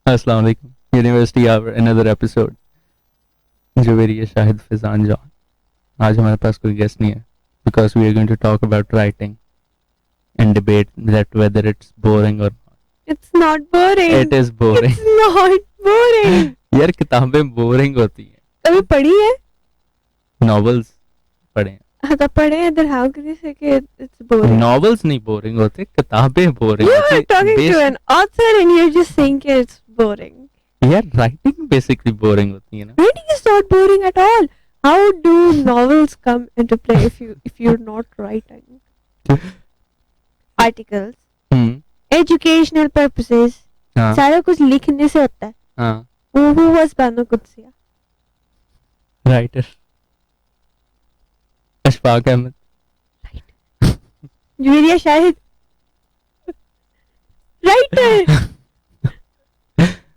अस्सलाम वालेकुम university our another episode जो मेरी है शाहिद फैजान जॉन. आज हमारे पास कोई गेस्ट नहीं है because we are going to talk about writing and debate that whether it's boring और It's not boring. It is boring. It's not boring. यार किताबें बोरिंग होती हैं. कभी पढ़ी है? नॉवेल्स पढ़े हैं. हाँ तो पढ़े हैं. Then how can you say कि it's boring? नॉवेल्स नहीं बोरिंग होते, किताबें बोरिंग You होती. are talking to an author and you're just saying कि it's boring. यार राइटिंग बेसिकली बोरिंग होती है ना. Writing is not boring at all. How do novels come into play if you're not writing? Articles, educational purposes, हाँ सारा कुछ लिखने से होता है. हाँ. Who was Banu Qudsiya? Writer Ashfaq Ahmed. Juveria Shahid. Writer.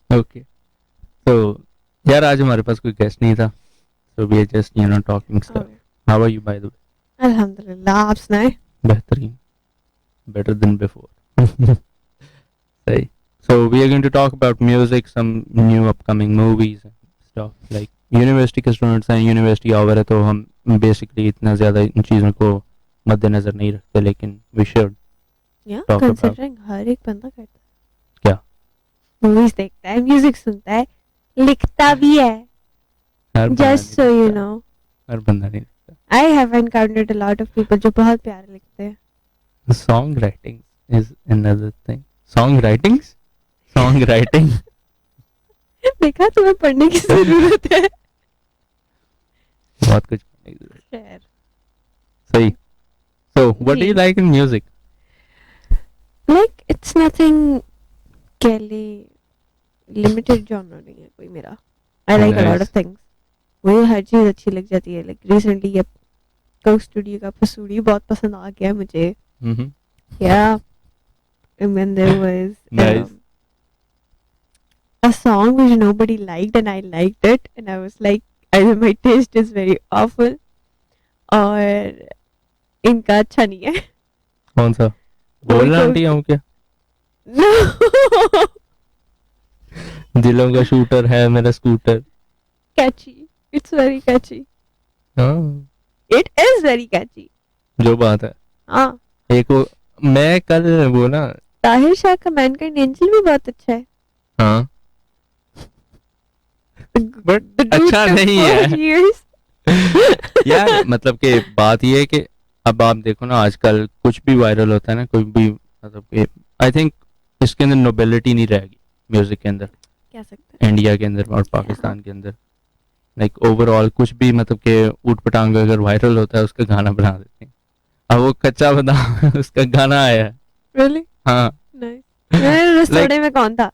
Okay तो यार आज हमारे पास कोई गेस्ट नहीं था, so we are just talking stuff. How are you by the way? अल्हम्दुलिल्लाह. आप सुनाए? बेहतरीन, बेटर देन बिफोर. सही. So we are going to talk about music, some new upcoming movies and stuff. Like university के students हैं, university hour है, तो हम बेसिकली इतना ज़्यादा इन चीज़ों को मद्देनजर नहीं रखते, लेकिन वी शुड या Talk about- कंसीडरिंग हर एक बंदा करता है. क्या? मूवीज देखता है, म्यूजिक सुनता है, लिखता भी है. हर बंदा जस्ट सो नहीं यू लिखता. नो, हर बंदा नहीं लिखता. I have encountered a lot of people जो बहुत प्यारे लिखते हैं. Song writing is another thing. Song writings? Song writing. देखा, तुम्हें पढ़ने की जरूरत है. बहुत कुछ करने की जरूरत है. खैर, सही. So, what do जी. you like in music? Like it's nothing के लिए लिमिटेड जॉनर नहीं है कोई मेरा. I like a lot Nice. Of things. मुझे हर चीज अच्छी लग जाती है. लाइक रिसेंटली ये कोक स्टूडियो का पसूड़ी बहुत पसंद आ गया मुझे. Mm-hmm. Yeah. And then there was Nice. a song which nobody liked and I liked it and I was like, either my taste is very awful और इनका अच्छा नहीं है. कौन सा? बोल आंटी हूँ क्या? No. दिलों का शूटर है मेरा scooter. Catchy. It's very catchy. हाँ, It is very catchy. जो बात है. हाँ. एक वो मैं कल वो ना. ताहिर शाह का मैनकाइंड एंजल भी बहुत अच्छा है. हाँ. But The dude अच्छा took नहीं 4 है. years. यार मतलब कि बात ये है कि अब आप देखो ना, आजकल कुछ भी वायरल होता है ना, कोई भी मतलब कि आई थिंक इसके अंदर नोबेलिटी नहीं रहेगी म्यूजिक के अंदर, क्या सकते हैं. इंडिया के अंदर और पाकिस्तान के अंदर. लाइक ओवरऑल कुछ भी मतलब कि ऊट पटांग अगर वायरल होता है उसका गाना बना देते हैं. अब वो कच्चा बादाम उसका गाना आया है. Really? हाँ Nice. मेरे रसोड़े में कौन था?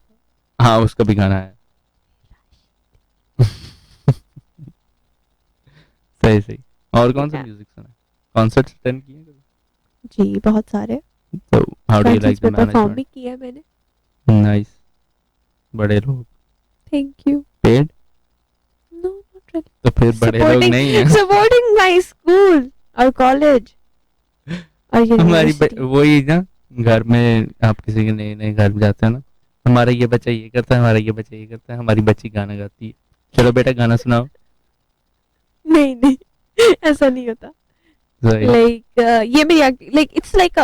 हाँ उसका भी गाना है. सही सही. और कौन सा ठीक है. म्यूजिक सुना? कॉन्सर्ट अटेंड किए कभी? जी बहुत सारे. तो how do you like Concerts the में परफॉर्म भी मैनेजमेंट? किया है मैंने. नाइस. बड़े लोग Thank you. Paid, No, not really. तो फिर बड़े लोग नहीं हैं. Supporting my school or college or हमारी university. वही ना, घर में आप किसी के नए नए घर में जाते हो ना, हमारा ये बच्चा ये करता है, हमारा ये बच्चा ये करता है, हमारी बच्ची गाना गाती है, चलो बेटा गाना सुनाओ. नहीं नहीं, ऐसा नहीं होता. सही. Like ये मेरी like it's like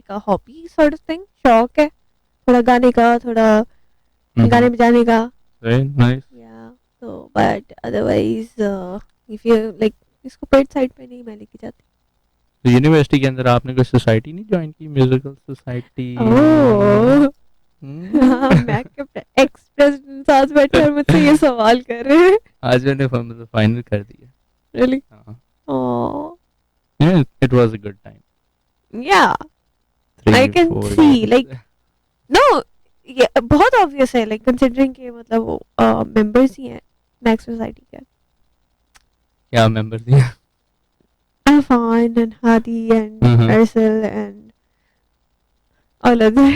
a hobby sort of thing. शौक है थोड़ा गाने का, थोड़ा गाने बजाने का. सही. Nice. Yeah. So but otherwise if you like इसको पेड साइड पे नहीं मैं लेके जाती. तो यूनिवर्सिटी के अंदर आपने कोई सोसाइटी नहीं ज्वाइन की, म्यूजिकल सोसाइटी? ओह. हाँ, मैं एक्स प्रेसिडेंट साथ बैठे और मुझसे ये सवाल कर रहे हैं. आज मैंने मतलब फाइनल कर दिया. Really? हाँ. Oh. It was a good time. Yeah. I can 3-4 see, years. like, No, ये बहुत obvious है, like considering कि मतलब वो members ही हैं मैक्स सोसाइटी के. क्या मेंबर दिया? Afan and Hadi and Mhm. Arsel and all other.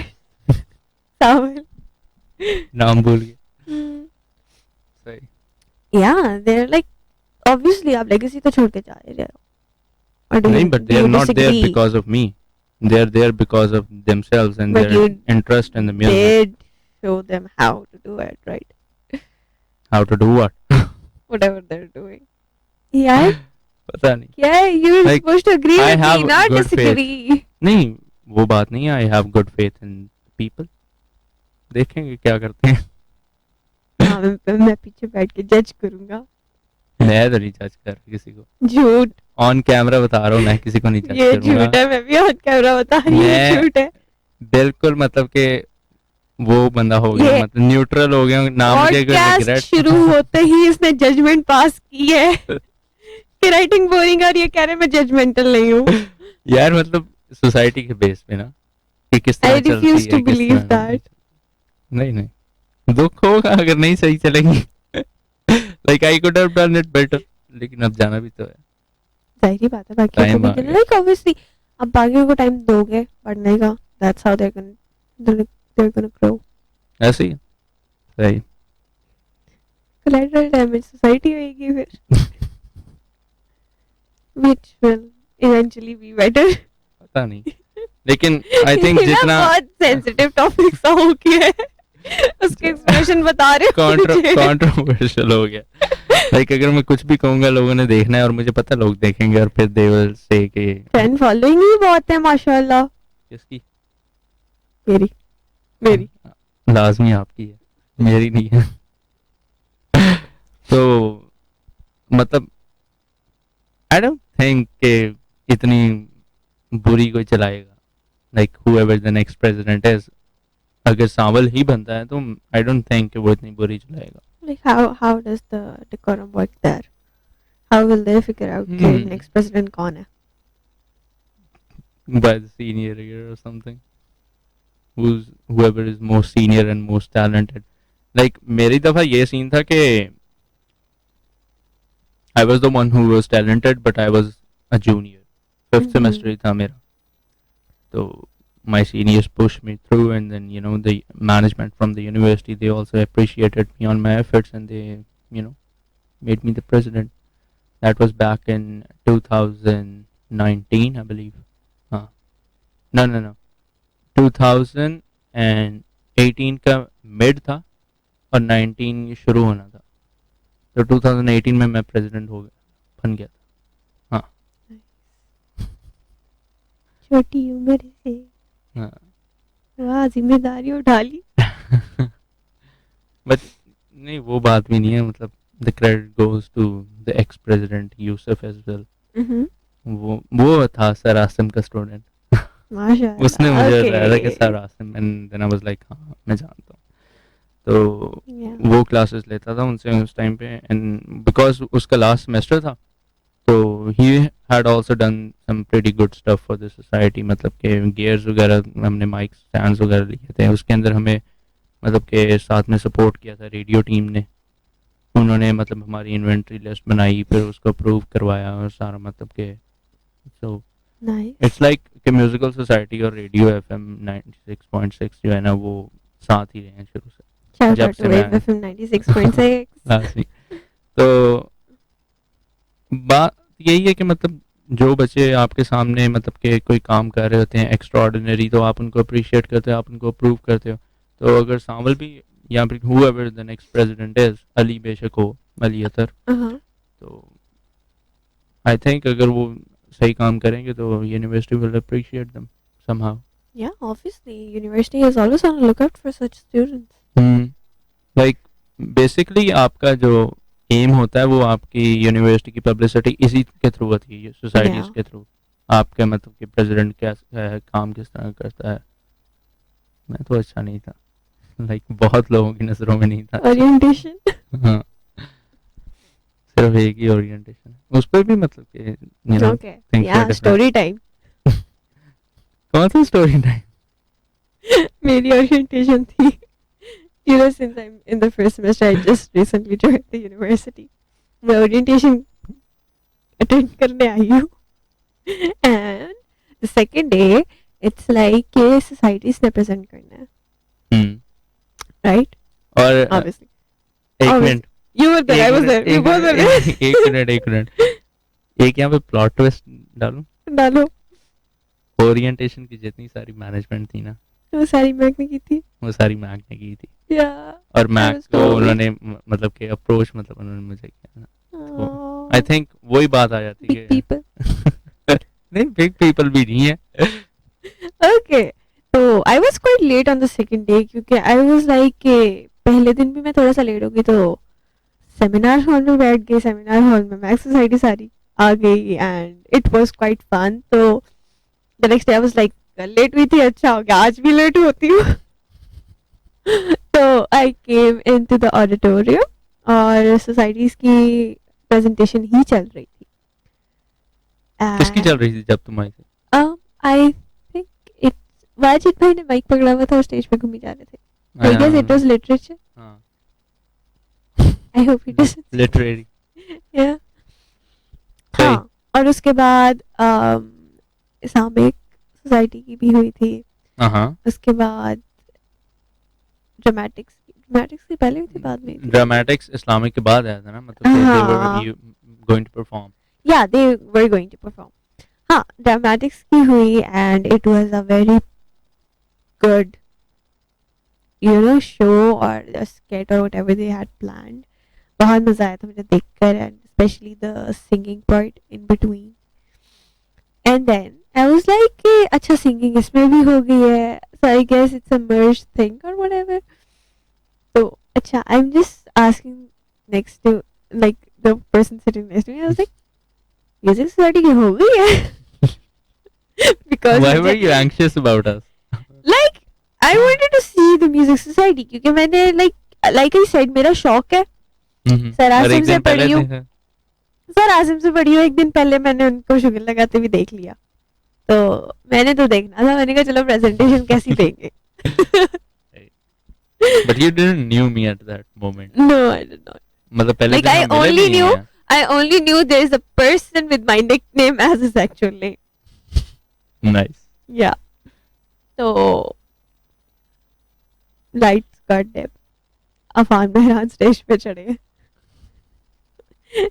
Samuel. नाम भूल गया. Hmm. सही. Yeah, they're like obviously आप legacy तो छोड़ के जा रहे हो. Or do नहीं, you- but do they are you not there disagree? because of me. They are there because of themselves and But their you interest in the music. Did show them how to do it, right? How to do what? Whatever they're doing. Yeah, पता नहीं. yeah, you're Like supposed to agree I with me, have not good faith. disagree. नहीं वो बात नहीं है. I have good faith in people. देखेंगे क्या करते हैं. हाँ, मैं पीछे बैठ के जज करूंगा. मैं तो नहीं जज कर रहा किसी को. झूठ. ऑन कैमरा बता रहा हूँ मैं किसी को नहीं जज ये करूंगा. झूठ है. मैं भी ऑन कैमरा बता रही हूँ, मैं झूठ है. बिल्कुल मतलब कि वो बंदा हो गया, ये मतलब न्यूट्रल हो गया ना. मुझे कोई पॉडकास्ट रिग्रेट. शुरू होते ही इसने जजमेंट पास की है कि राइटिंग बोरिंग, और ये कह रहे मैं जजमेंटल नहीं हूँ. यार मतलब सोसाइटी के बेस पे ना कि किस I तरह चलती refuse है to किस believe तरह नहीं. that. नहीं नहीं दुख होगा अगर नहीं सही चलेंगी. Like I could have done it better, लेकिन अब जाना भी तो है. जाहिर बात है, बाकियों को टाइम भी आ देना. गया. लाइक ऑब्वियसली अब बाकियों को टाइम दोगे पढ़ने का, that's how they're gonna grow. ऐसे ही सही. collateral damage सोसाइटी होगी फिर, which will eventually be better. पता नहीं, लेकिन आई थिंक ये ना जितना बहुत सेंसिटिव टॉपिक सा हो गया है. उसके एक्सप्रेशन बता रहे हो मुझे. कंट्रोवर्शियल हो गया. लाइक अगर मैं कुछ भी कहूंगा लोगों ने देखना है और मुझे पता लोग देखेंगे और फिर दे विल से कि फैन फॉलोइंग ही बहुत है माशाल्लाह. किसकी. मेरी मेरी लाजमी आपकी है, मेरी नहीं है. तो मतलब आई डोंट थिंक कि इतनी बुरी कोई चलाएगा. Like whoever the next president is, अगर सांवल ही बनता है तो आई डोंट थिंक कि वो इतनी बुरी चलाएगा. like how does the decorum work there? How will they figure out कि next president कौन है? By the senior year or something, whoever is most senior and most talented. Like मेरी दफा ये सीन था कि I was the one who was talented but I was a junior. Fifth semester ही था मेरा. तो my seniors pushed me through, and then the management from the university, they also appreciated me on my efforts, and they made me the president. That was back in 2019 I believe. No 2018 का mid था और 19 शुरू होना था. तो 2018 में मैं president हो गया, बन गया था. हाँ छोटी उम्र से हाँ. वाह, जिम्मेदारी उठा ली. बट नहीं वो बात भी नहीं है. मतलब the credit goes to the ex president Yousuf as well. वो था सर आसिम का स्टूडेंट. माशाल्लाह. उसने मुझे Okay. बताया था कि sir Asim, and then I was like हाँ मैं जानता हूँ. तो Yeah. वो क्लासेस लेता था उनसे उस टाइम पे, एंड बिकॉज उसका लास्ट सेमेस्टर था तो he had also done some pretty good stuff for the society. मतलब के गियर्स वगैरह हमने माइक स्टैंड्स वगैरह लिए थे. उसके अंदर हमें मतलब के साथ में सपोर्ट किया था रेडियो टीम ने. उन्होंने मतलब हमारी इन्वेंट्री लिस्ट बनाई, फिर उसको अप्रूव करवाया और सारा मतलब के. सो Nice. इट्स लाइक कि म्यूजिकल सोसाइटी और रेडियो एफएम 96.6 जो है ना वो साथ ही रहे हैं शुरू से. Shout जब out से to मैं FM 96.6. लास्ट में. तो बात यही है कि मतलब जो बच्चे आपके सामने मतलब के कोई काम कर रहे होते हैं एक्स्ट्रा ऑर्डिनरी, तो आप उनको अप्रिशिएट करते हो, आप उनको अप्रूव करते हो. तो अगर सांवल भी या फिर whoever the next president is, Ali बेशक हो, अली अतर, तो आई थिंक अगर वो सही काम करेंगे तो university will appreciate them somehow. Yeah, obviously, university is always on the lookout for such students. Like basically आपका जो एम होता है वो आपकी यूनिवर्सिटी की पब्लिसिटी इसी के थ्रू होती है, सोसाइटीज Yeah. के थ्रू. आपके मतलब कि प्रेसिडेंट क्या है, काम किस तरह करता है. मैं तो अच्छा नहीं था. लाइक बहुत लोगों की नजरों में नहीं था. Orientation. हाँ सिर्फ एक ही ओरिएंटेशन, उस पर भी मतलब कि Okay. Yeah, story time. कौन सा स्टोरी टाइम. मेरी orientation थी. You know, since I'm in the first semester, I just recently joined the university. मैं orientation attend करने आई हूँ. And the second day, it's like कि societies represent करना है. Right? और Obviously. एक Obviously. Minute. You were there. I was there. You both were there. एक minute एक यहाँ पे प्लॉट ट्विस्ट डालूं. डालो. ओरिएंटेशन की जितनी सारी मैनेजमेंट थी ना वो सारी मैग ने की थी. वो सारी मैग ने की थी. Yeah, और I मैक was को told. उन्होंने मतलब कि अप्रोच मतलब उन्होंने मुझे किया ना, तो आई Oh, थिंक वही बात आ जाती big है people. कि नहीं बिग पीपल भी नहीं है. Okay. तो I was quite late on the second day क्योंकि I was like कि पहले दिन भी मैं थोड़ा सा लेट हो गई तो सेमिनार हॉल में बैठ गई. सेमिनार हॉल में मैक्स सोसाइटी सारी आ गई and it was quite fun. तो the next day I was like कल लेट हुई थी, अच्छा हो गया आज भी लेट होती हूँ. तो आई केम इनटू द ऑडिटोरियम और सोसाइटीज की प्रेजेंटेशन ही चल रही थी. किसकी चल एंड रही थी जब तुम आई थी? आई थिंक इट वाजिद भाई ने माइक पकड़ा हुआ था और स्टेज पे घूमी जा रहे थे. I guess it was literature. हाँ I hope it is. Literary. या सही. हाँ. और उसके बाद इस्लामिक सोसाइटी की भी हुई थी. हाँ उसके बाद ड्रामेटिक्स की पहले हुई थी बाद में हुई थी. ड्रामेटिक्स इस्लामिक के बाद आया था ना, मतलब they हाँ. were going to perform. Yeah, they were going to perform. हाँ, dramatics की हुई and it was a very good, show or a skit or whatever they had planned. बहुत मजा आया था मुझे देखकर and especially the singing part in between. And then I was like कि अच्छा singing इसमें भी हो गई है. So I guess it's a merged thing or whatever. So अच्छा, I'm just asking next to like the person sitting next to me. I was like music society की हो गई है. Because Why were you anxious about us? like I wanted to see the music society क्योंकि मैंने like I said मेरा शौक है. Sir और आसिम एक से दिन पहले पढ़ी हूँ. देखा. सर आसिम से पढ़ी हूँ. एक दिन पहले मैंने उनको शुगर लगाते हुए देख लिया. तो मैंने तो देखना था. मैंने कहा चलो प्रेजेंटेशन कैसी देंगे. But you didn't knew me at that moment. No, I did not. मतलब पहले Like दिन I हम मिले only भी नहीं knew हैं. I only knew there is a person with my nickname as his actual name. Nice. Yeah. So lights got dim. Afan Mehran stage पे चढ़े.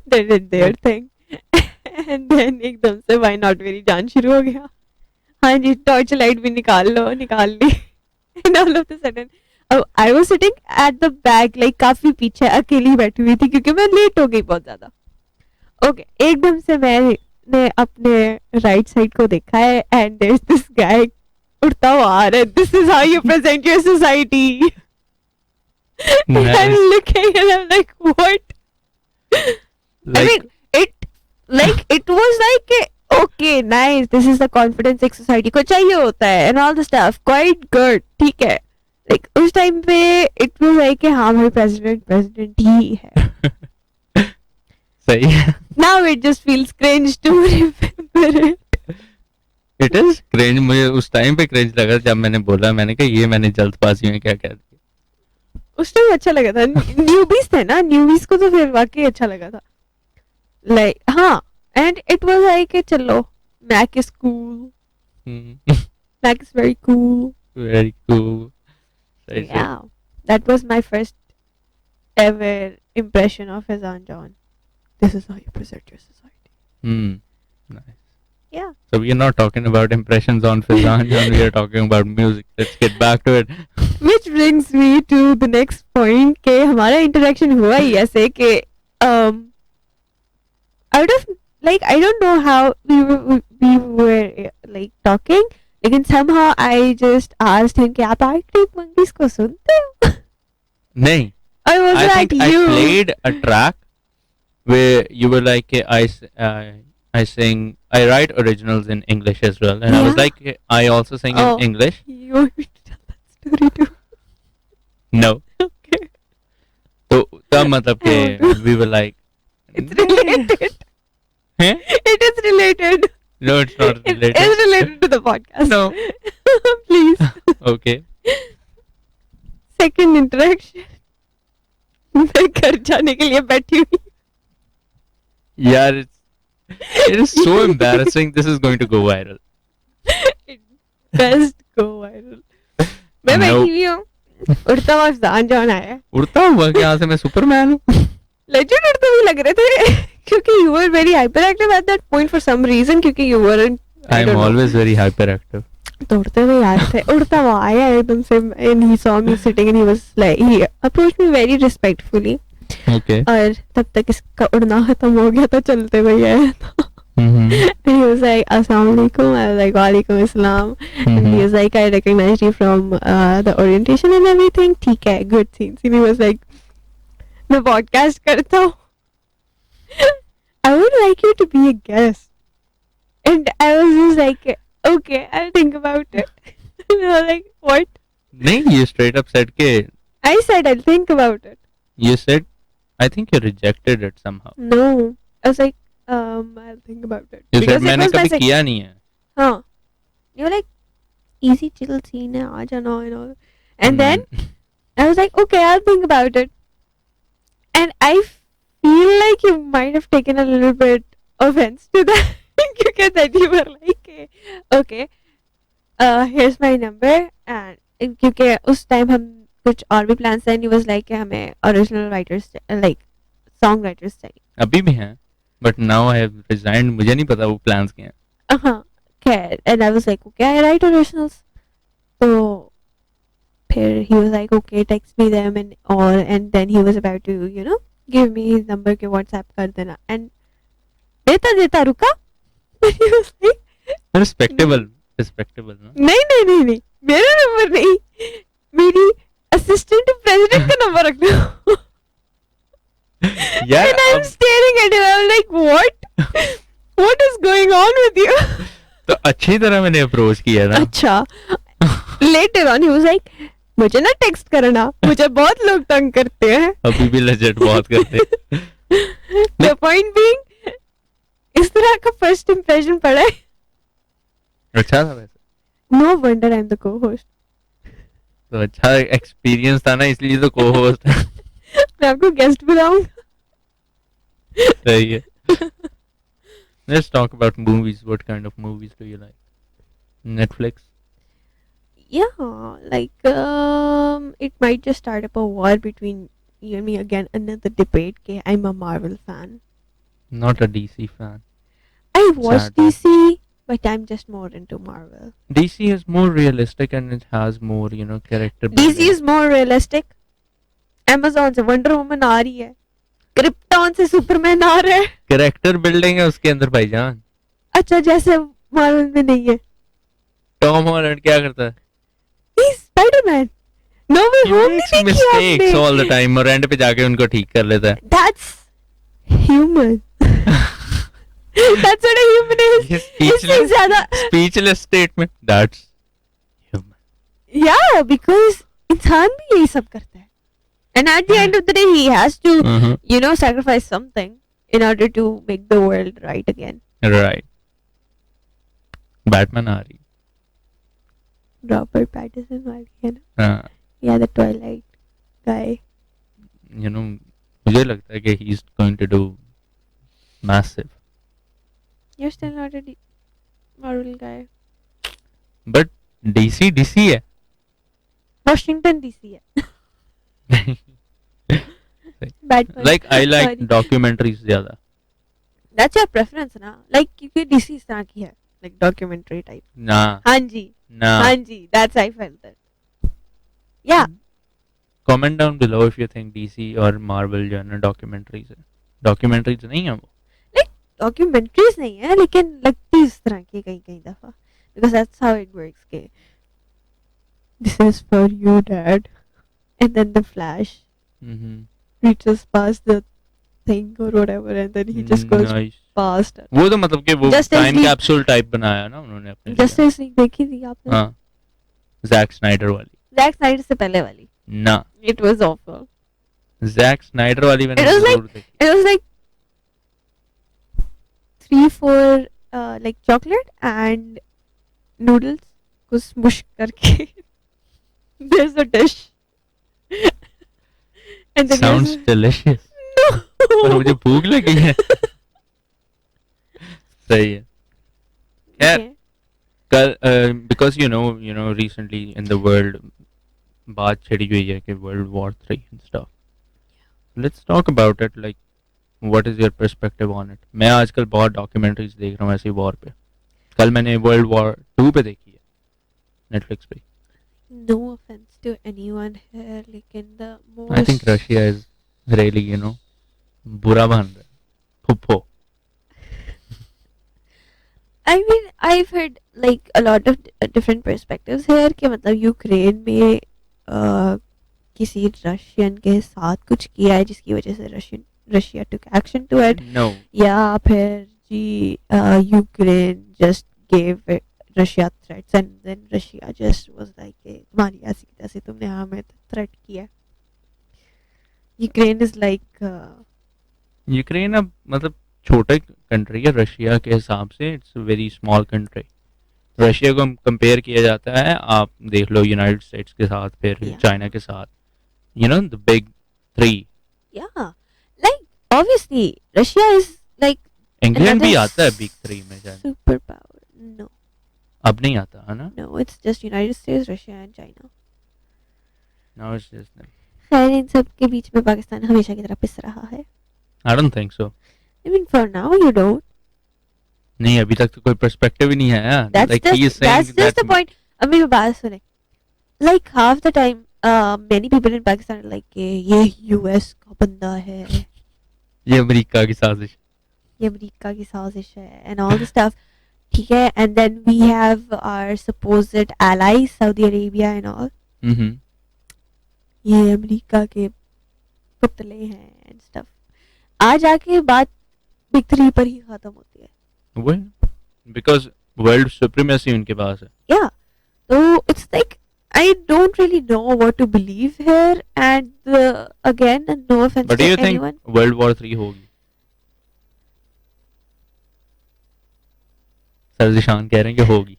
They did their thing. And then एकदम से why not मेरी जान शुरू हो गया. हाँ जी टॉर्च लाइट भी निकाल ली. And all of a sudden I was sitting at the back like काफी पीछे अकेली बैठी हुई थी क्योंकि मैं लेट हो गई बहुत ज्यादा. ओके एकदम से मैंने अपने राइट साइड को देखा है and there is this guy उड़ता हुआ आ रहा है. This is how you present your society. I'm looking and I'm like what? I mean it was like okay nice, this is the confidence एक society को चाहिए होता है and all the stuff quite good. ठीक है. Like उस time पे it was like कि हाँ भाई president ही है. सही है. Now it just feels cringe to remember it. It is cringe. मुझे उस टाइम पे cringe लगा जब मैंने बोला. मैंने कहा ये मैंने जल्दबाजी में क्या कह दिया. उस टाइम अच्छा लगा था. न्यूबीज थे ना. न्यूबीज को तो फिर वाकई अच्छा लगा था. Like हाँ and it was like चलो Mac is cool. Mac is very cool. Very cool. सही से. Yeah, that was my first ever impression of Faisan John. This is how you present your society. Nice. Yeah. So we are not talking about impressions on Faisan John. We are talking about music. Let's get back to it. Which brings me to the next point कि हमारा interaction हुआ ही ऐसे कि out of like I don't know how we were like talking लेकिन somehow I just asked him कि आप Arctic Monkeys को सुनते हो? नहीं. I was I like think I you. played a track where you were like I sing. I write originals in English as well, and I was Yeah. like I also sing Oh. in English. You want me to tell that story too? No. Okay. तो तब मतलब I want कि to. we were like. It's related. Huh? It is related. No, it's not It related. is related to the podcast. No. Please. Okay. Second interaction. मैं घर जाने के लिए बैठी हुई. यार it is so embarrassing. This is going to go viral. It best go viral. मैं No. बैठी हुई हूँ. उड़ता हुआ फैजान जॉन आया. उड़ता हुआ कि यहाँ से मैं सुपरमैन हूँ. Legit उड़ते हुए लग रहे थे क्योंकि you were very hyperactive at that point for some reason क्योंकि you weren't. I I'm don't know. always very hyperactive. दौड़ते हुए आ रहे थे, उड़ता हुआ आया एकदम से, and he saw me sitting and he was like, he approached me very respectfully. Okay. और तब तक इसका उड़ना खत्म हो गया था, चलते हुए आया था. And he was like, Assalamu alaikum. I was like, Walaikum assalam. And he was like, I recognized you from the orientation and everything. ठीक है, good things. And he was like, मैं podcast करता हूँ. I would like you to be a guest. And I was just like, okay, I'll think about it. And I was like, what? नहीं, you straight up said के I said, I'll think about it. you said I think you rejected it somehow. No. I was like, I'll think about it. You Because said मैंने it was my कभी किया नहीं है. हाँ. You were like, easy chill scene है, आ जाना and all. And then I was like, okay, I'll think about it. And I feel like you might have taken a little bit offense to that. Because then you were like, okay, here's my number. And क्योंकि उस time हम कुछ और भी plans थे, and he was like कि हमें original writers like song writers चाहिए. अभी भी हैं, but now I have resigned. मुझे नहीं पता वो plans क्या हैं. Okay. And I was like, okay, I write originals. So he was like, okay, text me them and all. And then he was about to, give me his number के WhatsApp कर देना. And देता रुका. He was like, Respectable ना. नहीं, मेरा number नहीं, मेरी assistant president का नंबर रख लो. यार And I'm staring at him. I'm like, what is going on with you? तो अच्छी तरह मैंने अप्रोच किया ना. अच्छा. Later on he was like, मुझे ना टेक्स्ट करना, मुझे बहुत लोग तंग करते हैं. अभी भी लेजेंड बहुत करते हैं. The point being, इस तरह का first impression पड़ा है. अच्छा था वैसे. No wonder I'm the co-host. तो अच्छा एक्सपीरियंस था ना, इसलिए तो co-host. मैं आपको गेस्ट बुलाऊंगा. सही है. Let's talk about movies. What kind of movies do you like? Netflix. Yeah, like it might just start up a war between you and me again. Another debate. Okay, I'm a Marvel fan. Not a DC fan. I watch Sad. DC, but I'm just more into Marvel. DC is more realistic and it has more, character. DC building. is more realistic. Amazon से Wonder Woman आ रही है. Krypton से Superman आ रहा है. Character building है उसके अंदर भाईजान. अच्छा, जैसे Marvel में नहीं है. Tom Holland क्या करता है? He's Spider-Man. No Way He Home makes नहीं देखी mistakes आपने. all the time और end पे जाके उनको ठीक कर लेता है. That's human. That's what a human is. ये इससे ज्यादा. speechless statement. That's human. Yeah, because इंसान भी यही सब करता है. And at the end of the day, he has to, sacrifice something in order to make the world right again. Right. Batman आ रही. Robert Pattinson वाली है ना? हाँ. Yeah, the Twilight guy. मुझे लगता है कि he is going to do massive. You're still not a Marvel guy. But DC है. Washington DC है. Batman. Like I like Sorry. documentaries ज़्यादा. That's your preference ना? Like क्योंकि DC इस तरह की है. Like documentary type. ना. हाँ जी. हाँ जी. That's I felt that. Yeah. Comment down below if you think DC और Marvel जो है ना documentaries है. Documentaries नहीं है वो. Like documentaries नहीं है, लेकिन लगती इस तरह की कहीं दफा. Because that's how it works. के this is for you, Dad. And then the Flash reaches past the thing or whatever, and then he just goes Nice. past. वो तो मतलब कि वो Justice time League. Capsule type बनाया ना उन्होंने अपने लिए. Justice League देखी थी आपने? हाँ. जैक स्नाइडर वाली. Zack Snyder से पहले वाली. ना. It was awful. Jack Snyder वाली मैंने It was जरूर देखी. It was like 3-4 like chocolate and noodles को smush करके. There's a dish. And then Sounds delicious. पर no. मुझे भूख लगी है. सही है. खैर Okay. कल because recently in the world बात छिड़ी हुई है कि World War 3 and stuff. Let's talk about it. Like, what is your perspective on it? मैं आजकल बहुत documentaries देख रहा हूँ ऐसी war पे. कल मैंने World War 2 पे देखी है. Netflix पे. No offense to anyone here, लेकिन the most. I think Russia is really, बुरा बन रहा है. फुप्पो. I mean, I've heard like a lot of different perspectives here कि मतलब यूक्रेन में किसी रशियन के साथ कुछ किया है जिसकी वजह से Russia took action to it, No. या फिर जी Ukraine just gave Russia threats and then Russia just was like तुम्हारी ऐसी की तैसी तुमने हमें threat किया. यूक्रेन is like यूक्रेन अब मतलब छोटे कंट्री है रशिया के हिसाब से. It's very small country. Russia को कंपेयर किया जाता है, आप देख लो, यूनाइटेड स्टेट्स के साथ, फिर Yeah. चाइना के साथ. The big 3. yeah, like obviously Russia is like England भी another आता है बिग 3 में शायद. superpower. No, अब नहीं आता है ना. no, it's just United States, Russia and China. Now it's just. खैर इन सब के बीच में पाकिस्तान हमेशा की तरह पिस रहा है. आई don't think so. I mean, for now you don't. नहीं, अभी तक तो कोई पर्सपेक्टिव ही नहीं है. That's Like he is saying just the point. अब मेरी बात सुने. Like half the time, many people in Pakistan are like ये US का बंदा है, ये अमेरिका की साजिश. ये अमेरिका की साजिश है and all this stuff. ठीक है, and then we have our supposed allies Saudi Arabia and all. ये अमेरिका के पुतले हैं and stuff. आज आके बात बिग 3 पर ही खत्म होती है. वो बिकॉज वर्ल्ड सुप्रीमेसी उनके पास है. Yeah, so it's like I don't really know what to believe here, and again, no offense but to you think anyone. World war 3 होगी? सर जिशान कह रहे हैं कि होगी.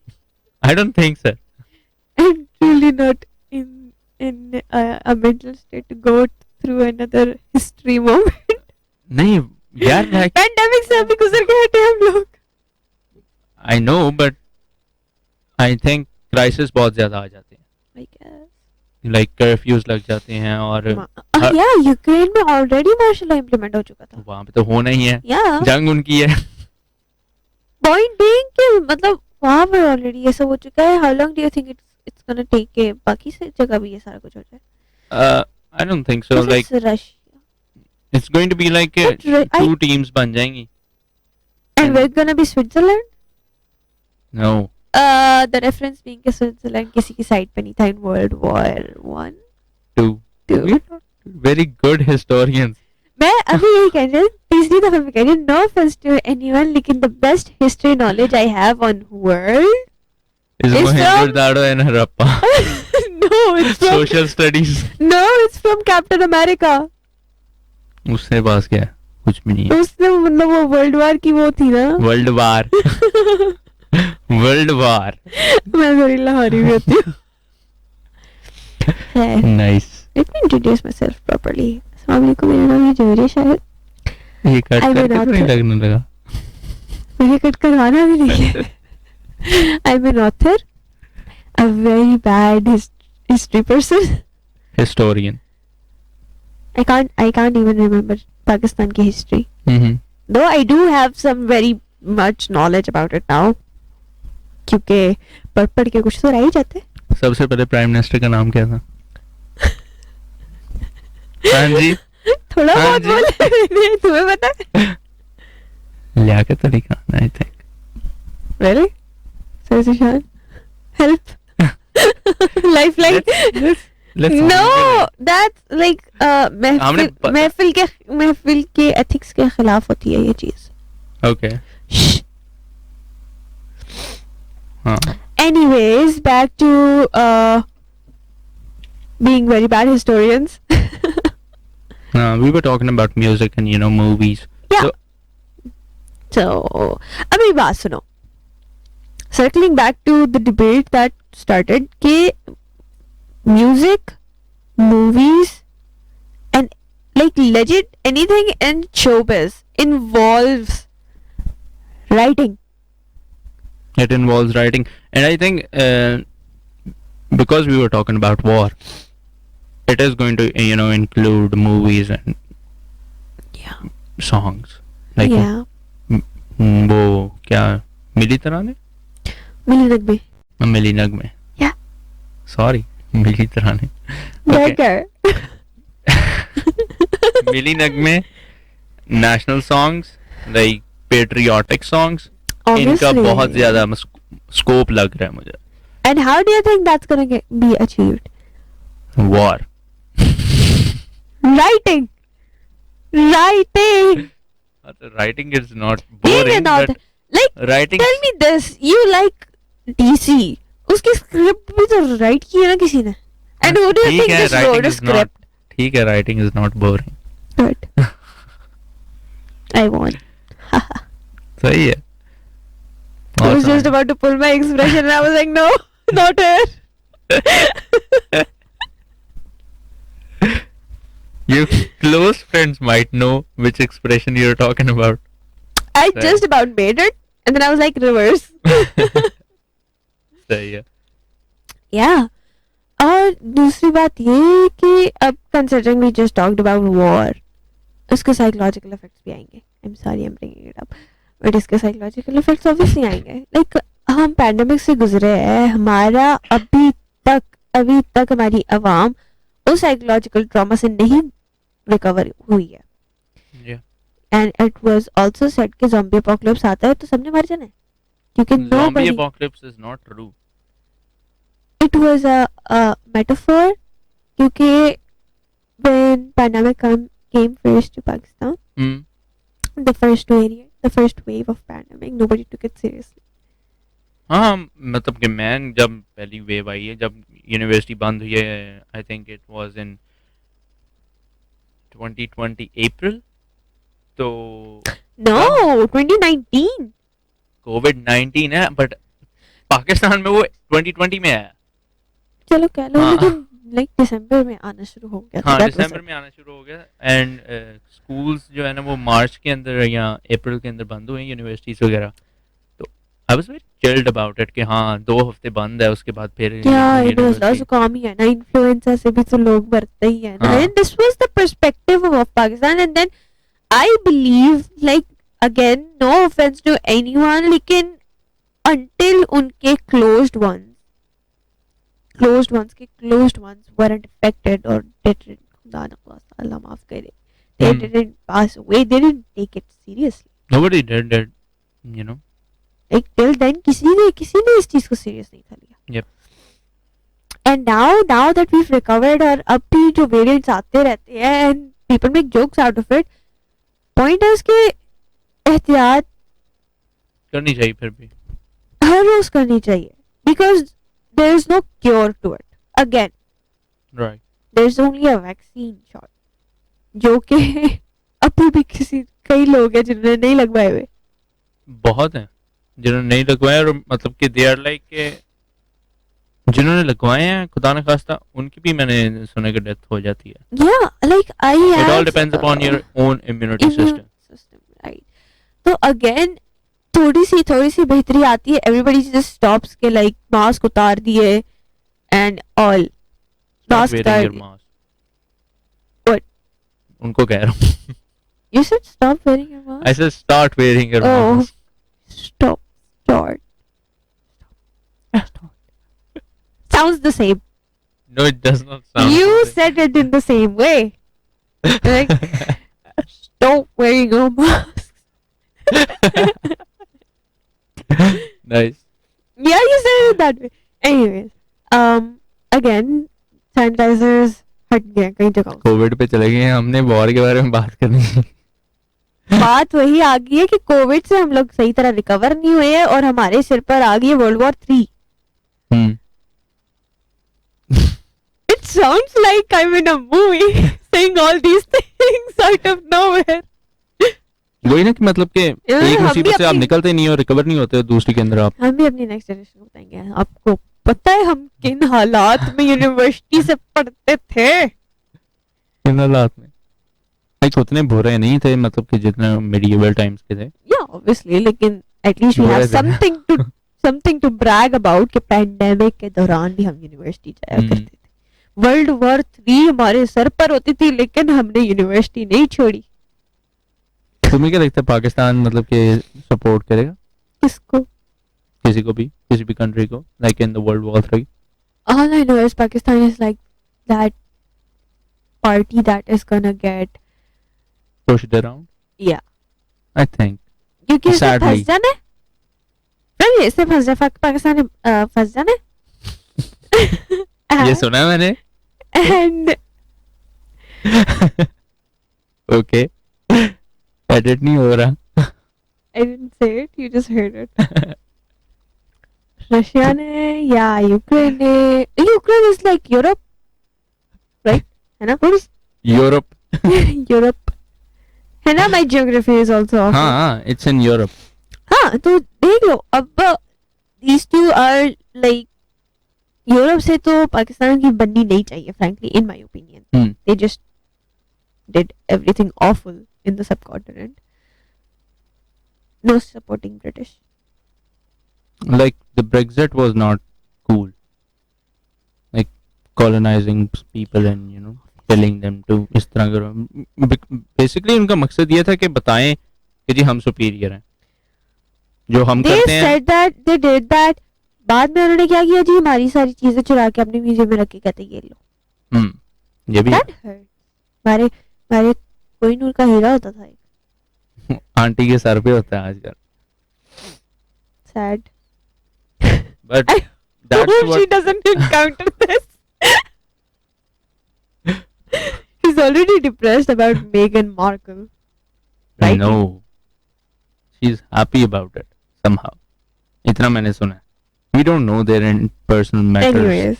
आई don't think sir. I'm really not in a mental state to go through another history moment. नहीं यार, Pandemic से अभी गुजर के हटे हम लोग. I know, but I think crisis बहुत ज्यादा आ जाते हैं. I guess. लाइक कर्फ्यूज लग जाते हैं और Yeah, यूक्रेन में already मार्शल लॉ implement हो चुका था. वहां पे तो होना ही है. Yeah. जंग उनकी है. Point being कि मतलब वहाँ पर already ये सब हो चुका है. How long do you think it's gonna take के बाकी से जगह भी ये सारा कुछ हो जाए? I don't think so. Because like it's Russia. It's going to be like But two teams बन जाएंगी. And we're gonna be Switzerland? No. The reference being कि Switzerland किसी की साइड पे नहीं था in World War One. Two. Very good historians. मैं अभी यही कह रही हूँ, तीसरी दफा मैं कह रही हूँ, no offense to anyone, लेकिन the best history knowledge I have on world इस It's Mohinder from- Daro and Harappa. no, it's from social studies. no, it's from Captain America. उससे पास क्या है? कुछ भी नहीं है. उसने मतलब वो वर्ल्ड वार की वो थी ना. World war. World war. मैं थोड़ी लाहौरी भी होती हूँ. Nice. Let me introduce myself properly. अस्सलाम वालेकुम, मेरा नाम है जोहरी है शायद. ये कट I will करके not तो नहीं cut. लगने लगा. मुझे कट करवाना भी नहीं है. I'm an author, a very bad history person. Historian. I can't even remember Pakistan की history. Though I do have some very much knowledge about it now. क्योंकि पढ़ के कुछ तो रह ही जाते. सबसे पहले प्राइम मिनिस्टर का नाम क्या था? हाँ जी. थोड़ा हाँ बहुत जी. बोले मैंने, तुम्हें पता है? Liaquat Ali Khan, I think. Really? Sir Zishan? Help. Lifeline. Let's No, that's like हमने महफिल के ethics के खिलाफ होती है ये चीज. ओके. हाँ. Anyways, back to being very bad historians. We were talking about music and movies. Yeah. So, अब मेरी बात सुनो. Circling back to the debate that started कि music, movies, and like legit anything in showbiz involves writing. It involves writing, and I think because we were talking about war, it is going to include movies and songs. Like Yeah. वो क्या मिली तरह ने मिली नगमे. मिली नगमे. Yeah. Sorry, मिली तरह ने. क्या okay. क्या है? मिली नगमे, national songs, like patriotic songs, इनका बहुत Obviously. ज्यादा स्कोप लग रहा है मुझे. And how do you think that's gonna be achieved? War. Writing. Writing. Writing is not ये boring, not but like. Writing. Tell me this. You like DC? उसकी script भी तो राइट की है ना किसी ने. And who do you ठीक think है, just writing wrote a is not. script? ठीक है, writing is not boring. Good. I won. सही है. I was just about to pull my expression and I was like, no, not here. Your close friends might know which expression you're talking about. I just about made it and then I was like, reverse. सही है. Yeah. और दूसरी बात ये कि अब considering we just talked about war, उसके psychological effects भी आएंगे. I'm sorry I'm bringing it up. But इसके psychological effects obviously आएंगे. Like हम pandemic से गुजरे हैं, हमारा अभी तक हमारी अवाम उस psychological trauma से नहीं recover हुई है. Yeah. And it was also said कि zombie apocalypse आता है तो सबने मर जाना है. क्योंकि Zombie nobody. apocalypse is not true. It was a metaphor क्योंकि when pandemic came first to Pakistan, the first wave of pandemic, nobody took it seriously. हाँ, मतलब कि मैं जब पहली वेव आई है, जब यूनिवर्सिटी बंद हुई है, I think it was in 2020 अप्रैल. तो No, 2019. कोविड-19 है, बट पाकिस्तान में वो 2020 में आया. चलो कह लो हाँ. लेकिन लाइक दिसंबर में आना शुरू हो गया. हाँ, That was दिसंबर it. में आना शुरू हो गया. एंड स्कूल्स जो है ना वो मार्च के अंदर या अप्रैल के अंदर बंद हुए, यूनिवर्सिटीज वगैरह. तो I was very chilled about it कि हाँ 2 हफ्ते बंद है, उसके बाद फिर क्या नजला यूनिवर्सिटी. जुकाम ही है ना, इन्फ्लुएंजा से भी तो लोग मरते ही है ना. हाँ. And this was the perspective of Pakistan. And then I believe, like, again, no offense to anyone, लेकिन until उनके closed ones weren't affected or didn't, खुदा ना खास्ता, अल्लाह माफ करे, they didn't pass away, they didn't take it seriously. Nobody did that, you know. Like till then किसी ने इस चीज को serious नहीं था लिया. Yep. And now that we've recovered और अब भी जो variants आते रहते हैं and people make jokes out of it, point है उसके एहतियात करनी चाहिए फिर भी. हर रोज करनी चाहिए because there is no cure to it. Again, Right. there is only a vaccine shot जो कि अभी भी कई लोग हैं जिन्होंने नहीं लगवाए हुए. बहुत हैं जिन्होंने नहीं लगवाए, और मतलब कि दे आर लाइक के जिन्होंने लगवाए हैं खुदा न खास्ता उनकी भी मैंने सुना कि डेथ हो जाती है. Yeah, like I It all have depends upon your own immunity immune system. system, right? तो again थोड़ी सी बेहतरी आती है. Everybody just stops के like मास्क उतार दिए and all. Start mask wearing उतार your दिए. mask. What? उनको कह रहा हूँ. You said stop wearing your mask? I said start wearing your Oh. mask. Stop. Sounds the same. No, it does not sound. You the same. said it in the same way. Like, stop wearing your mask. Nice. Yeah, you said it that way. Anyways, again, sanitizers हट गए कई जगह. Covid पे चले गए, हमने war के बारे में बात करनी है. बात वही आ गई है कि कोविड से हम लोग सही तरह रिकवर नहीं हुए हैं और हमारे सिर पर आ गई है World War III. It sounds like I'm in a movie saying all these things out of nowhere. वही ना कि मतलब कि एक मुसीबत से आप निकलते नहीं हो, रिकवर नहीं होते हो, दूसरी के अंदर आप. हम भी अपनी नेक्स्ट जनरेशन को बताएंगे. आपको पता है हम किन हालात में यूनिवर्सिटी से पढ़ते थे? इन हालात में लाइक उतने बुरे नहीं थे, मतलब कि जितने medieval टाइम्स के थे. Yeah, obviously, लेकिन at least we have something to brag about कि पैंडेमिक के दौरान भी हम यूनिवर्सिटी जाया करते थे. वर्ल्ड वॉर 3 हमारे सर पर होती थी लेकिन हमने यूनिवर्सिटी नहीं छोड़ी. तुम्हें क्या लगता है पाकिस्तान मतलब कि सपोर्ट करेगा किसको? किसी को भी, किसी भी कंट्री को, like in the world war 3? All I know is Pakistan is like that party that is gonna get, Push it around. yeah, I think. क्योंकि इसने फंस Sadly. जाना है, नहीं इसने फंस जा पाकिस्तान ने फंस जाना ये है सुना है मैंने. And Okay. Edit नहीं हो रहा. I didn't say it, you just heard it. Russia ने या यूक्रेन ने, Ukraine is like Europe, right, है ना? यूरोप. यूरोप है ना? My geography is also of. हाँ, it's in Europe. हाँ तो देख लो अब, these two are like, Europe से तो पाकिस्तान की बननी नहीं चाहिए frankly in my opinion. They just did everything awful in the subcontinent. No supporting British. Like the Brexit was not cool. Like colonizing people and telling them to इस तरह करो. Basically उनका मकसद ये था कि बताएं कि जी हम सुपीरियर हैं, जो हम They करते हैं. said that they did that. बाद में उन्होंने क्या किया जी, हमारी सारी चीजें चुरा के अपने म्यूजियम में रख के कहते ये लो. ये भी That hurt. हमारे हमारे कोहिनूर का हीरा होता था एक. आंटी के सर पे होता है आजकल. Sad. But I that's hope she what. doesn't encounter this. She's already depressed about Meghan Markle. Right? No, she's happy about it somehow. इतना मैंने सुना है. We don't know their personal matters. Anyways.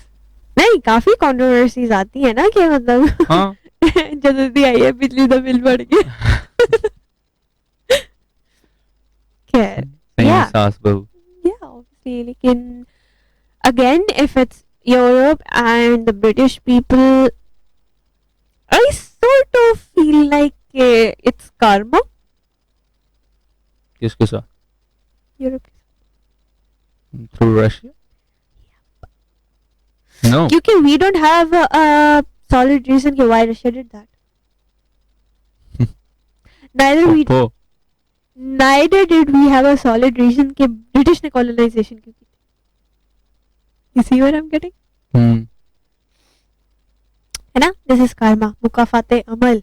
नहीं, काफी controversies आती है ना कि मतलब हाँ. जल्दी आई है, बिजली का बिल बढ़ गया. खैर, सही Yeah. सास बहू. yeah, obviously, लेकिन again, if it's Europe and the British people, I sort of feel like it's karma. किसके साथ? Europe. Through Russia? No. क्योंकि we don't have a solid reason कि why Russia did that. Oh. Neither did we have a solid reason कि British ने colonization क्यों की. You see what I'm getting? है ना? This is karma. मुकाफाते Amal.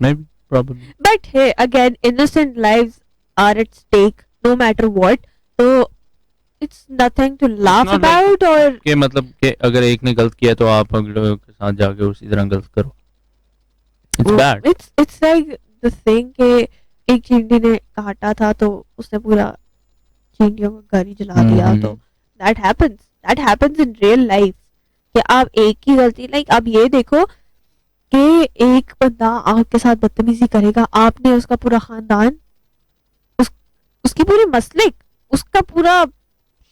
Maybe, probably. But hey, again, innocent lives are at stake no matter what. So it's nothing to laugh not about or कि मतलब कि अगर एक ने गलत किया तो आप अगले के साथ जाके उसी तरह गलत करो. It's bad. It's like the thing कि एक चींटी ने काटा था तो उसने पूरा चींटियों का घर ही जला दिया. तो that happens in real life कि आप एक ही गलती, like आप ये देखो कि एक बंदा आपके साथ बदतमीजी करेगा, आपने उसका पूरा खानदान, उसकी पूरी मसलिक, उसका पूरा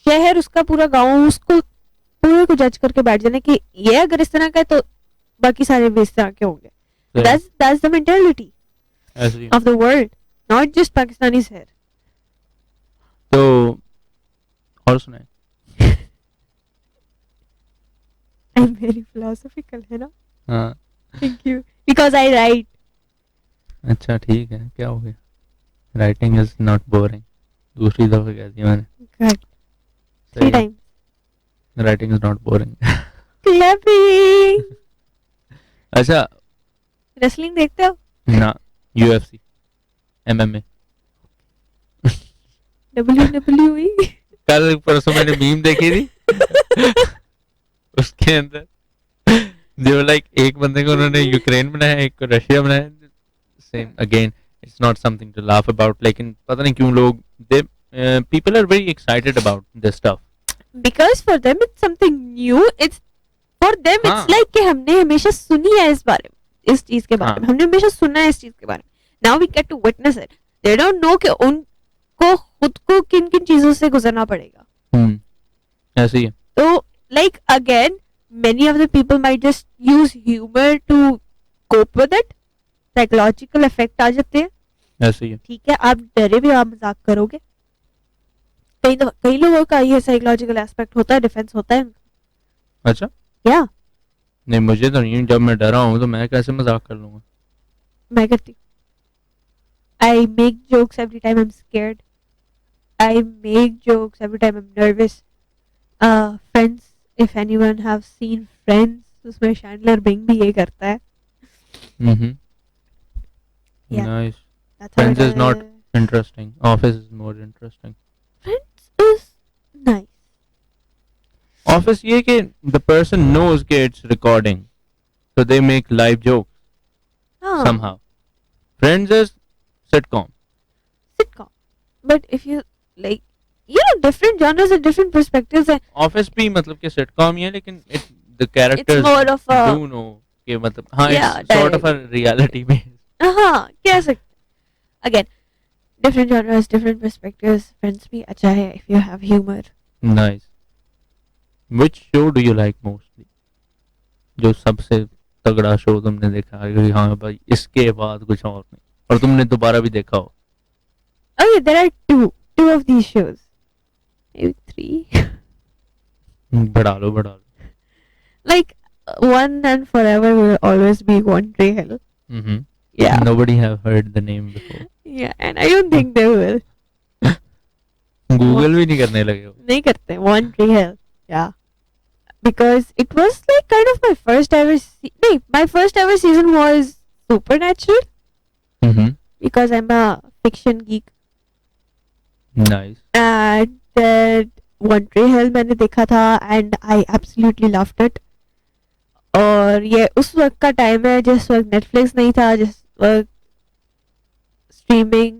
शहर, उसका पूरा गांव, उसको पूरे को जज करके बैठ जाने कि ये अगर इस तरह का है तो बाकी सारे भी इस तरह के होंगे. That's the mentality ऐसे. of the world, not just Pakistanis here. तो और सुनाए. I'm very philosophical, है ना? हाँ. Thank you. Because I write. अच्छा ठीक है, क्या हो गया? Writing is not boring. दूसरी दफा कह दिया मैंने. Correct. 3 times. Writing is not boring. Clapping. अच्छा. Wrestling देखते हो? ना. UFC. MMA. WWE. कल परसों मैंने मीम देखी थी. उसके अंदर they were like एक बंदे को उन्होंने यूक्रेन बनाया, एक को रशिया बनाया. Same again. It's not something to laugh about. लेकिन पता नहीं क्यों लोग people are very excited about this stuff. Because for them it's something new. It's for them हाँ. it's like कि हमने हमेशा सुनी है इस बारे में, इस चीज के बारे में हमने हमेशा सुना है इस चीज के बारे में. Now we get to witness it. They don't know कि उनको खुद को किन किन चीजों से गुजरना पड़ेगा. ऐसे ही है. तो like again, many of the people might just use humor to cope with it. Psychological effect आ जाते हैं. ऐसे ही है. ठीक है, आप डरे भी, आप मजाक करोगे. कई लोगों का ये साइकोलॉजिकल एस्पेक्ट होता है, डिफेंस होता है. अच्छा. या नहीं मुझे तो नहीं. जब मैं डरा हूँ तो मैं कैसे मजाक कर लूंगा. मैं करती हूँ. I make jokes every time I'm scared. I make jokes every time I'm nervous. Friends if anyone have seen Friends, उसमें Chandler Bing भी ये करता है. Mm-hmm. Yeah, Nice. that's how Friends it is not is. interesting. Office is more interesting. Friends is nice. Office ये कि the person knows कि it's recording, so they make live jokes हाँ, somehow. Friends is sitcom. sitcom. But if you like, you know, different genres and different perspectives. And Office भी मतलब कि sitcom ही है लेकिन the it's characters more of a do know कि मतलब हाँ yeah, it's sort of a direct. reality based. हाँ, कह सकते. Again, different genres, different perspectives. Friends भी अच्छा है if you have humor. Nice. Which show do you like mostly? जो सबसे तगड़ा शो तुमने देखा है कि हाँ भाई इसके बाद कुछ और नहीं और तुमने दोबारा भी देखा हो. Okay, there are two of these shows. Maybe three. बढ़ा लो. Like one and forever will always be One Tree Hill. Mm-hmm. Yeah. Nobody have heard the name before. Yeah, and I don't think they will. Google भी नहीं करने लगे हो. नहीं करते. One Tree Hill. Yeah. Because it was like kind of my first ever. My first ever season was Supernatural. Mm-hmm. Because I'm a fiction geek. Nice. And then One Tree Hill मैंने देखा था and I absolutely loved it. और ये उस वक्त का time है जिस वक्त नेटफ्लिक्स नहीं था, जिस वक्त स्ट्रीमिंग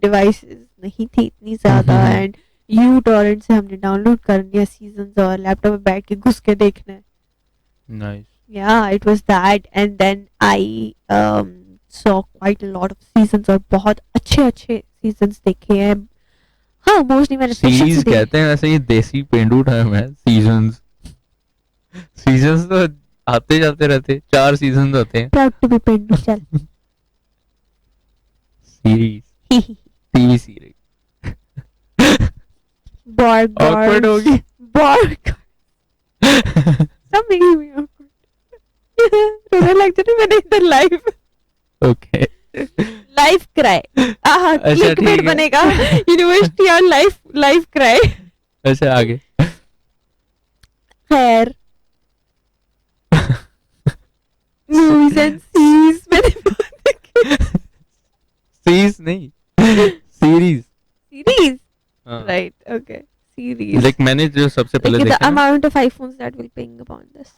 डिवाइसेस नहीं थी इतनी ज्यादा एंड यू टॉरेंट से हमने डाउनलोड कर लिया सीजन्स और लैपटॉप में बैठ के घुस के देखना है. Nice. Yeah, it was that and then I saw quite a lot of seasons और बहुत अच्छे seasons देखे हैं. हाँ, मोस्टली मैंने सीरीज कहते हैं वैसे ये देसी पेंडू टर्म है. सीजन्स तो आते जाते रहते. 4 सीजन होते हैं. प्राउड टू बी पेंडू. चल series TV series Borg Awkward होगी. Borg सब नहीं हुई awkward. रोने लग जाती मैंने इधर लाइव ओके. Live cry. अच्छा, क्लिक ठीक है. बनेगा यूनिवर्सिटी और लाइव क्राई. अच्छा आगे. खैर मूवीज एंड सीरीज मैंने सीरीज नहीं series. Series right. Okay, series. Like मैंने जो सबसे पहले Look at the देखा ना. amount of iPhones that will ping upon this.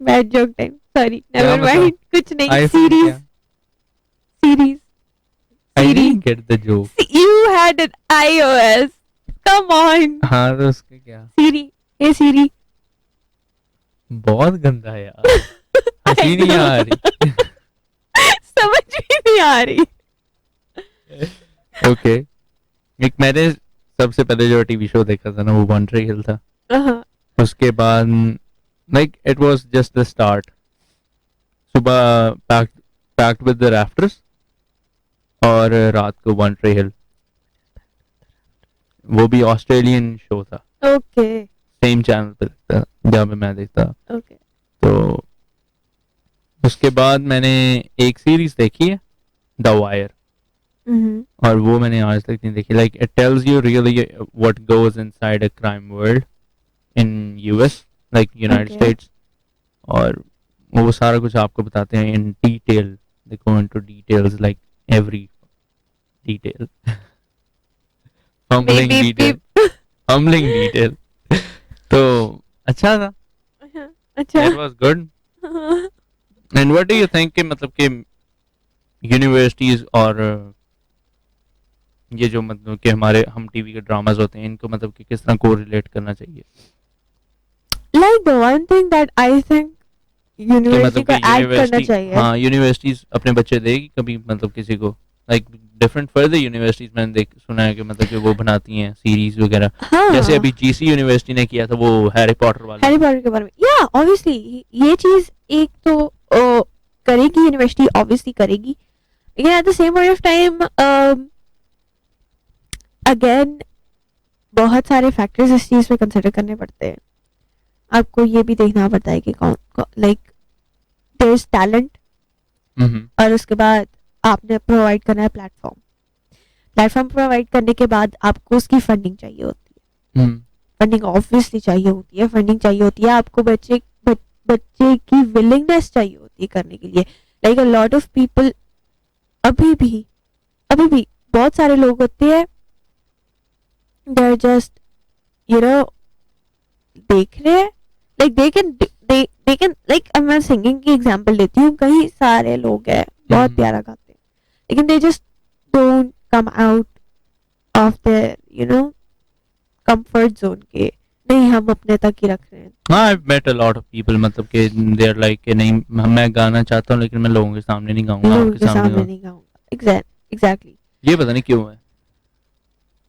Bad joke time. Sorry, क्या never मतलब? mind. कुछ नहीं. iPhone Series. क्या? Series. I Siri. didn't get the joke. You had an iOS. Come on. हाँ तो उसके क्या. Siri. Hey Siri. बहुत गंदा है यार. हंसी नहीं आ रही. समझ भी नहीं आ रही. ओके. एक मैंने सबसे पहले जो टीवी शो देखा था ना वो वन ट्री हिल था. उसके बाद like it was just the start. सुबह पैक्ड विद द राफ्टर्स और रात को वन ट्री हिल. वो भी ऑस्ट्रेलियन शो था. ओके. सेम चैनल पे था जहाँ पे मैं देखता. ओके. तो उसके बाद मैंने एक सीरीज देखी है द वायर और वो मैंने आज तक नहीं देखी. Like it tells you really what goes inside a crime world in US like United states. और वो सारा कुछ आपको बताते हैं in detail. They go into details like every detail. Humbling detail. तो अच्छा था. अच्छा. It was good. And what do you think कि मतलब कि यूनिवर्सिटीज और ये जो मतलब कि हमारे हम टीवी के ड्रामास होते हैं इनको मतलब कि किस तरह को रिलेट करना चाहिए. Like the one thing that I think कि यूनिवर्सिटी मतलब को कि ऐड करना यूनिवर्सिटी चाहिए. हाँ यूनिवर्सिटीज अपने बच्चे देगी कभी मतलब किसी को लाइक डिफरेंट फर्दर यूनिवर्सिटीज मैंने देख सुना है कि मतलब कि वो बनाती हैं सीरीज वगैरह. हाँ. जैसे अभी जीसी यूनिवर्सिटी ने किया था वो हैरी पॉटर वाला. हैरी पॉटर के बारे में. या ऑब्वियसली ये चीज एक तो करेगी यूनिवर्सिटी, ऑब्वियसली करेगी. लेकिन at the same point of time again बहुत सारे फैक्टर्स इस चीज में कंसिडर करने पड़ते हैं. आपको ये भी देखना पड़ता है कि कौन लाइक देयर इज टैलेंट और उसके बाद आपने प्रोवाइड करना है प्लेटफॉर्म प्रोवाइड करने के बाद आपको उसकी फंडिंग चाहिए होती है. फंडिंग ऑब्वियसली चाहिए होती है, फंडिंग चाहिए होती है आपको, बच्चे की विलिंगनेस चाहिए होती है करने के लिए. Like a lot of people अभी भी अभी भी बहुत सारे लोग होते हैं, they are just you know देख रहे हैं, लाइक दे कैन लाइक मैं सिंगिंग की एग्जांपल लेती हूँ. कई सारे लोग हैं बहुत प्यारा गाते हैं, लेकिन they just don't come out of their comfort zone के. नहीं, हम अपने तक ही रख रहे हैं. हाँ, I met a lot of people, मतलब कि दे आर लाइक कि नहीं, मैं गाना चाहता हूँ लेकिन मैं लोगों के सामने नहीं गाऊंगा, लोगों आपके के सामने सामने नहीं गाऊंगा. एग्जैक्टली. ये पता नहीं क्यों है,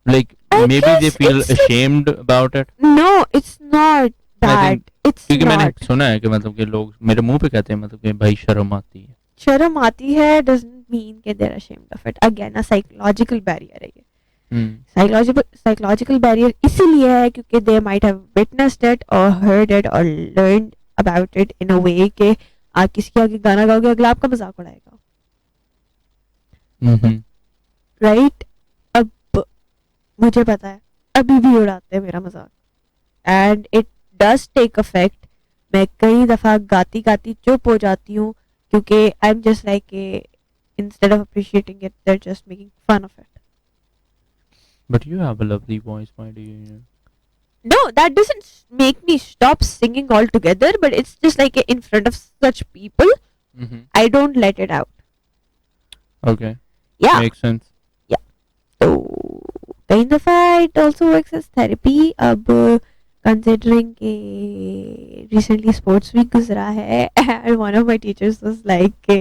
like I may be they guess feel it's just ashamed about it. no, it's not I that. think It's क्योंकि मैंने not. सुना है कि मतलब कि लोग मेरे मुंह पे कहते हैं मतलब कि भाई शर्म आती है. शर्म आती है doesn't mean कि they're ashamed of it. Again, a psychological barrier है ये. Psychological barrier इसीलिए है क्योंकि they might have witnessed it or heard it or learned about it in a way कि आप किसी के आगे गाना गाओगे अगला आपका मजाक उड़ाएगा. Right? अब मुझे पता है अभी भी उड़ाते हैं मेरा मजाक, and it does take affect. मैं कई दफा गाती गाती चुप हो जाती हूँ क्योंकि I am just like instead of appreciating it they are just making fun of it. But you have a lovely voice, my dear. No, that doesn't make me stop singing altogether, but it's just like in front of such people I don't let it out. Okay, Yeah. makes sense. तो कई दफा it also works as therapy. अब considering कि recently sports week गुजरा है and one of my teachers was like कि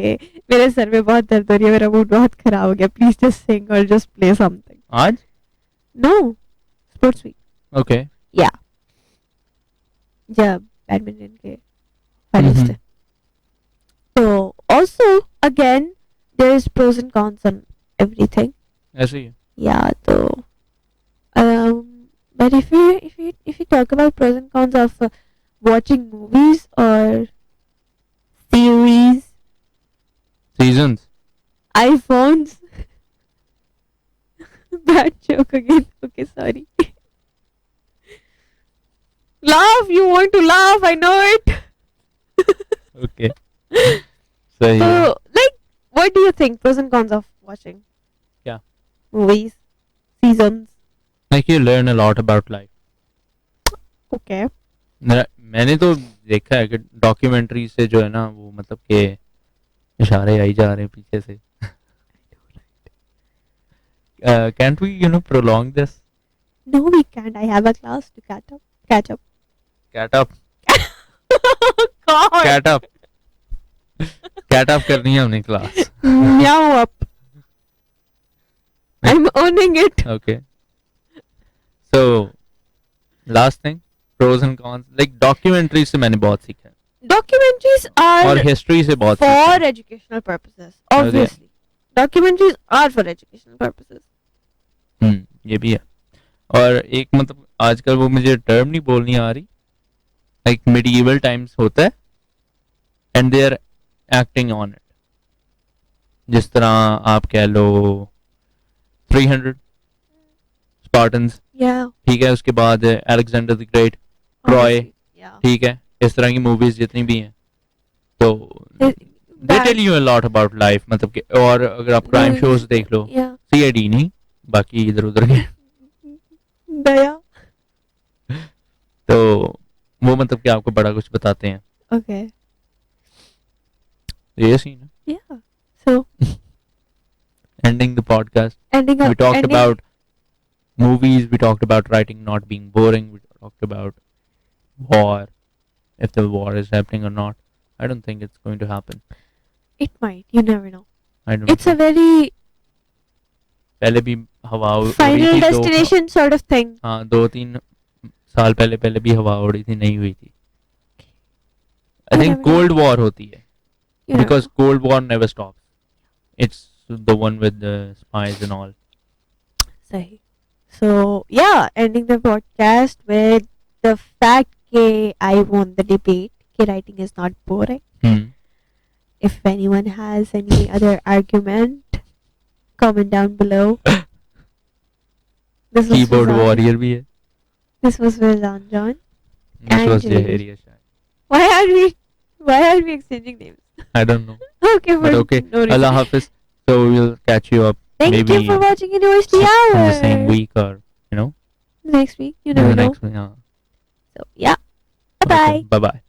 मेरे sir में बहुत दर्द हो रही है, मेरा मूड बहुत खराब हो गया, please just sing or just play something. आज? No, sports week. Okay. Yeah. जब बैडमिंटन के फाइनल्स थे. तो also again there is pros and cons on everything. ऐसे ही है. Yeah, so but if you talk about pros and cons of watching movies or series, Seasons. iPhones, bad joke again. Okay, sorry. Laugh. You want to laugh? I know it. Okay. सही है. So, like, what do you think? Pros and cons of watching? क्या? Movies, seasons. Like you learn a lot about life. Okay. मैंने तो देखा है कि documentary से जो है ना वो मतलब कि इशारे आई जा रहे हैं पीछे से. Can't we prolong this? No, we can't. I have a class to catch up. Cat up. God. Cat up. Cat up करनी है हमने class. Meow up. I'm owning it. Okay. So last thing, pros and cons. Like documentaries से मैंने बहुत सीखा है. Documentaries और are history से बहुत सीखा for है. educational purposes. Obviously. Documentaries are for educational purposes. ये भी है. और एक मतलब आजकल वो मुझे टर्म नहीं बोलनी आ रही, लाइक मिडीवल टाइम्स होता है and they are acting on it. जिस तरह आप कह लो 300 स्पार्टन्स, Yeah. ठीक है, उसके बाद Alexander the great, Troy, Obviously. Yeah. ठीक है, इस तरह की मूवीज जितनी भी हैं तो they tell you a lot about life. मतलब कि और अगर आप क्राइम शोज देख लो, Yeah. सीआईडी नहीं, बाकी इधर उधर के, Daya. तो वो मतलब कि आपको बड़ा कुछ बताते हैं. Okay. ये सीन है. Yeah. So Ending the podcast, ending up. we talked ending, about movies, we talked about writing not being boring, we talked about war, if the war is happening or not. I don't think it's going to happen. It might. You never know. I don't It's a think. very पहले भी हवा उड़ी final थी destination sort of thing. हाँ 2-3 साल पहले भी हवा उड़ी थी, नहीं हुई थी. I You think never know. cold war होती है You never because know. cold war never stops. It's the one with the spies and all. Sahi. So yeah, ending the podcast with the fact that I won the debate. That writing is not boring. If anyone has any other argument, comment down below. This was Keyboard Faisalabad. warrior भी है. This was Vezan John. This was And Jaheria Shah. why are we exchanging names? I don't know. Okay, But for okay. no reason. Allah Hafiz. So we'll catch you up Thank maybe you for watching University in Hour. the same week or, you know, Next week, you in the never know. next week. Yeah. So yeah, bye bye. Okay. Bye bye.